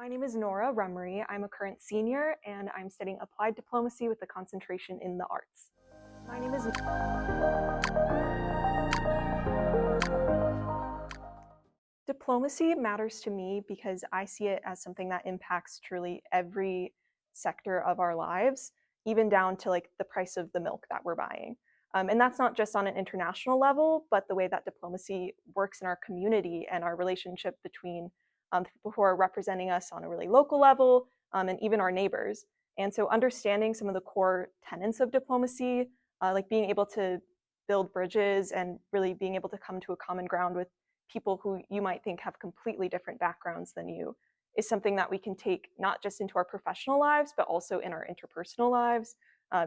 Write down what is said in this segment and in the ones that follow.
My name is Nora. I'm a current senior and I'm studying applied diplomacy with a concentration in the arts. My name is Diplomacy matters to me because I see it as something that impacts truly every sector of our lives, even down to like the price of the milk that we're buying. And that's not just on an international level, but the way that diplomacy works in our community and our relationship between the people who are representing us on a really local level and even our neighbors. And so understanding some of the core tenets of diplomacy, like being able to build bridges and really being able to come to a common ground with people who you might think have completely different backgrounds than you, is something that we can take not just into our professional lives, but also in our interpersonal lives,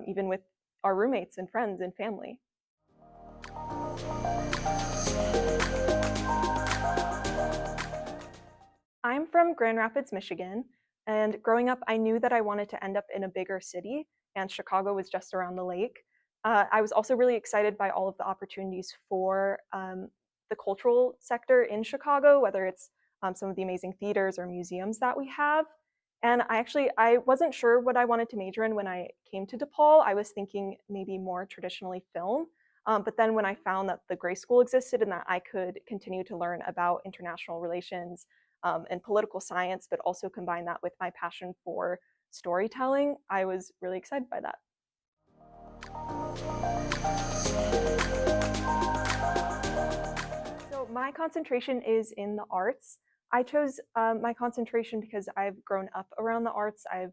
even with our roommates and friends and family. I'm from Grand Rapids, Michigan, and growing up, I knew that I wanted to end up in a bigger city, and Chicago was just around the lake. I was also really excited by all of the opportunities for the cultural sector in Chicago, whether it's some of the amazing theaters or museums that we have. And I wasn't sure what I wanted to major in when I came to DePaul. I was thinking maybe more traditionally film. But then when I found that the Gray School existed and that I could continue to learn about international relations and political science, but also combine that with my passion for storytelling, I was really excited by that. So my concentration is in the arts. I chose my concentration because I've grown up around the arts. I've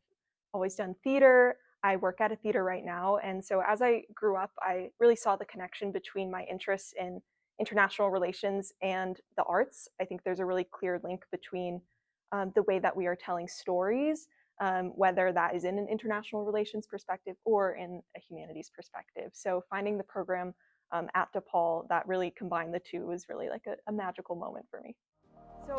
always done theater. I work at a theater right now. And so as I grew up, I really saw the connection between my interests in international relations and the arts. I think there's a really clear link between the way that we are telling stories, whether that is in an international relations perspective or in a humanities perspective. So finding the program at DePaul that really combined the two was really like a magical moment for me. So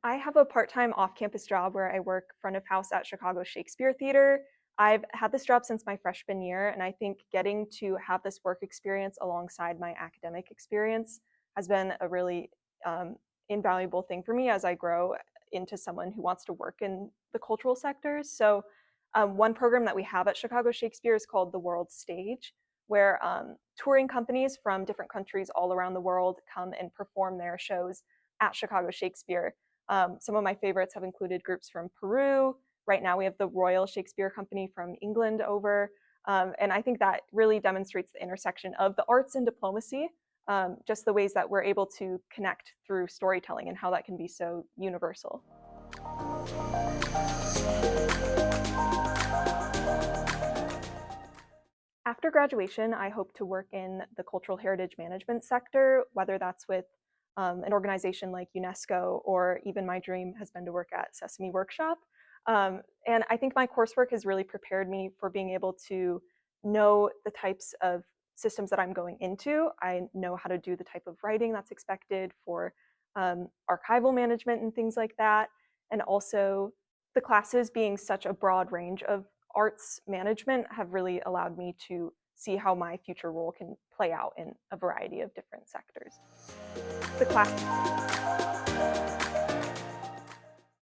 I have a part-time off-campus job where I work front of house at Chicago Shakespeare Theater. I've had this job since my freshman year, and I think getting to have this work experience alongside my academic experience has been a really invaluable thing for me as I grow into someone who wants to work in the cultural sectors. So one program that we have at Chicago Shakespeare is called The World Stage, where touring companies from different countries all around the world come and perform their shows at Chicago Shakespeare. Some of my favorites have included groups from Peru. Right now we have the Royal Shakespeare Company from England over. And I think that really demonstrates the intersection of the arts and diplomacy, just the ways that we're able to connect through storytelling and how that can be so universal. After graduation, I hope to work in the cultural heritage management sector, whether that's with an organization like UNESCO, or even my dream has been to work at Sesame Workshop. And I think my coursework has really prepared me for being able to know the types of systems that I'm going into. I know how to do the type of writing that's expected for archival management and things like that. And also the classes being such a broad range of arts management have really allowed me to see how my future role can play out in a variety of different sectors. The class